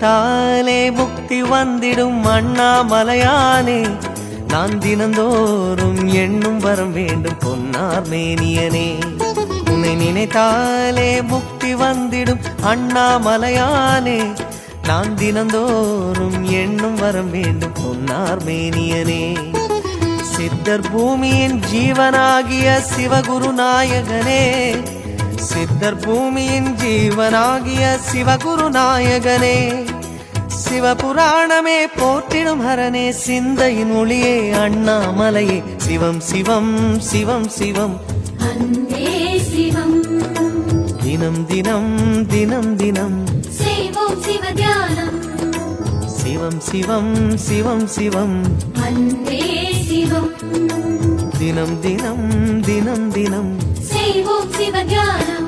நினைத்தாலே முக்தி வந்திடும் அண்ணாமலையானே, நான் தினந்தோறும் எண்ணும் வரம் வேண்டும் பொன்னார் மேனியனே. உன்னை நினைத்தாலே முக்தி வந்திடும் அண்ணாமலையானே, நான் தினந்தோறும் எண்ணும் வரம் வேண்டும் பொன்னார் மேனியனே. சித்தர் பூமியின் ஜீவனாகிய சிவகுரு நாயகனே, சித்தர் பூமியின் ஜீவனாகிய சிவகுரு நாயகனே, சிவபுராணமே போற்றிடும் ஹரனே, சிந்தையின் ஒளியே அண்ணாமலையே, சிவம் சிவம் சிவம் சிவம் அன்பே சிவம். தினம் தினம் தினம் தினம் செய்வோம் சிவ தியானம். சிவம் சிவம் சிவம் சிவம் அன்பே சிவம். தினம் தினம் தினம் தினம் செய்வோம் சிவ தியானம்.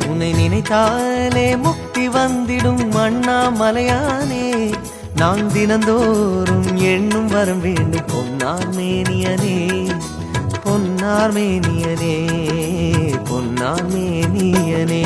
உன்னை நினைத்தாலே முக்தி வந்திடும் அண்ணாமலையானே, நான் தினந்தோறும் எண்ணும் வரம் வேண்டும் பொன்னார் மேனியனே, பொன்னார் மேனியனே, பொன்னார் மேனியனே.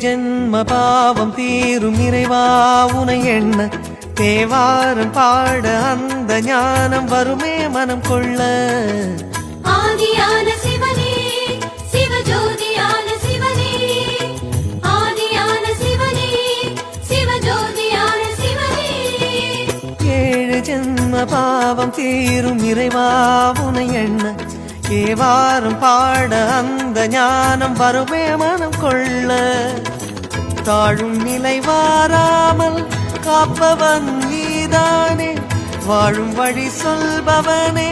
ஜென்ம பாவம் தீரும் இறைவா உனை எண்ண, தேவாரம் பாட அந்த ஞானம் வருமே மனம் கொள்ள. ஆதியான சிவனே, சிவஜோதியான சிவனே, ஆதியான சிவனே, சிவஜோதியான சிவனே. 7 ஜென்ம பாவம் தீரும் இறைவா உனை எண்ண, தேவாரம் பாட அந்த ஞானம் வருமே மனம் கொள்ள. தாழும் நிலை வாராமல் காப்பவன் நீதானே, வாழும் வழி சொல்பவனே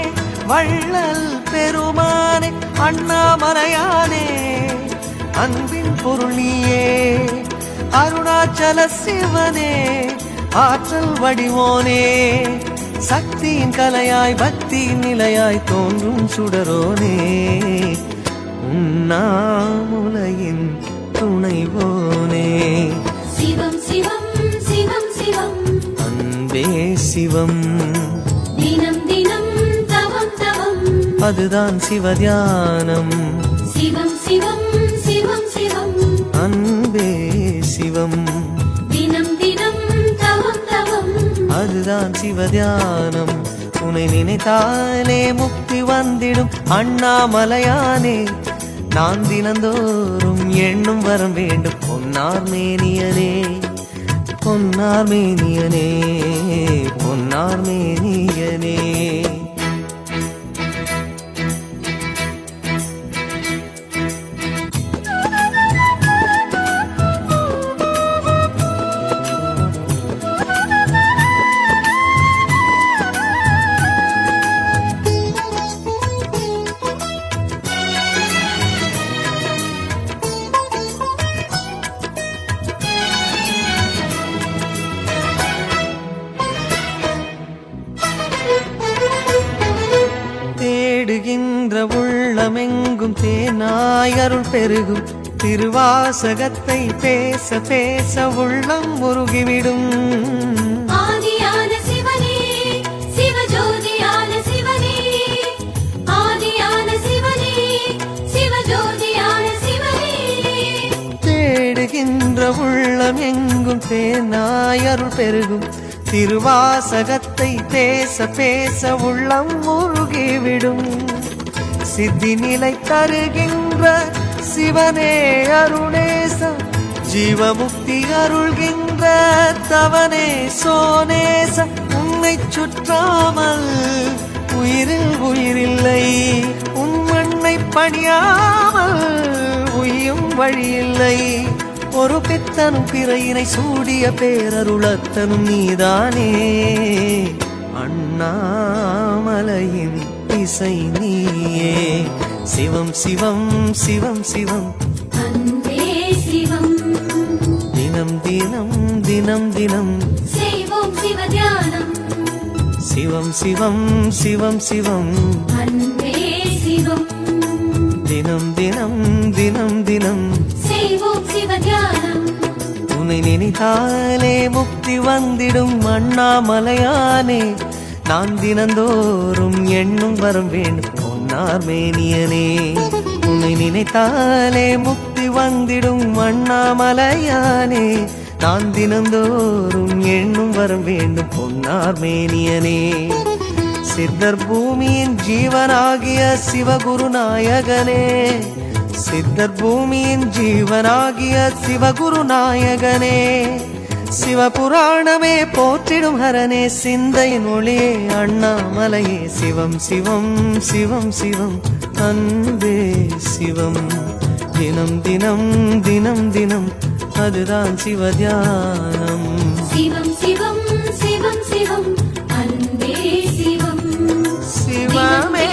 வள்ளல் பெருமானே, அண்ணாமலையானே அன்பின் பொருள் நீயே, அருணாச்சல சிவனே ஆற்றல் வடிவோனே, சக்தியின் கலையாய் பக்தியின் நிலையாய் தோன்றும் சுடரோனே, உண்ணாமுலையின் துணைவோனே. சிவம் சிவம் சிவம் சிவம் அன்பே சிவம். தினம் தினம் தவம் தவம் அதுதான் சிவதியானம். சிவம் சிவம் சிவம் சிவம் அன்பே சிவம். தினம் தினம் தவம் தவம் அதுதான் சிவதியானம். உன்னை நினைத்தாலே முக்தி வந்திடும் அண்ணாமலையானே, நான் தினந்தோறும் எண்ணும் வரம் வேண்டும் பொன்னார் மேனியனே, பொன்னார் மேனியனே, பொன்னார் மேனியனே. தேடுகின்ற உள்ளமெங்கும் தேனாய் அருள் பெருகும், திருவாசகத்தை பேச பேச உள்ளம் முருகிவிடும். ஆதியான சிவனே, சிவஜோதியான சிவனே, ஆதியான சிவனே, சிவஜோதியான சிவனே. தேடுகின்ற உள்ளம் எங்கும் தேனாய் அருள் பெருகும், திருவாசகத்தை பேச பேச உள்ளம் முருகிவிடும். சித்தி நிலை தருகின்ற சிவனே அருணேச, ஜீவமுக்தி அருள்கின்ற தவனே சோனேச. உன்னை சுற்றாமல் உயிரில் உயிரில்லை, உன் மண்ணை பணியாமல் உயும் வழியில்லை. ஒரு பித்தனும் பிறையினை சூடிய பேரருளத்தனும் நீதானே, அண்ணாமலையின் இசை நீயே. சிவம் சிவம் சிவம் சிவம் அன்பே சிவம். தினம் தினம் தினம் தினம் செய்வோம் சிவ தியானம். சிவம் சிவம் சிவம் சிவம் அன்பே சிவம் தினம் தினம் தினம் தினம் செய்வோம் சிவ தியானம் உன்னை நினைத்தாலே முக்தி வந்திடும் அண்ணாமலையானே நான் தினந்தோறும் எண்ணும் வரம் வேண்டும் பொன்னார் மேனியனே உன்னை நினைத்தாலே முக்தி வந்திடும் அண்ணாமலையானே நான் தினந்தோறும் எண்ணும் வரம் வேண்டும் பொன்னார் மேனியனே சித்தர் பூமியின் ஜீவனாகிய சிவகுருநாயகனே சித்தர் பூமியின் ஜீவனாகிய சிவகுருநாயகனே சிவபுராணமே போற்றிடும் ஹரனே சிந்தையின் ஒளியே அண்ணாமலையே சிவம் சிவம் சிவம் சிவம் அன்பே சிவம் தினம் தினம் தினம் தினம் அதுதான் சிவதியானம் சிவம் சிவம் சிவம் சிவம் அன்பே சிவம் சிவமே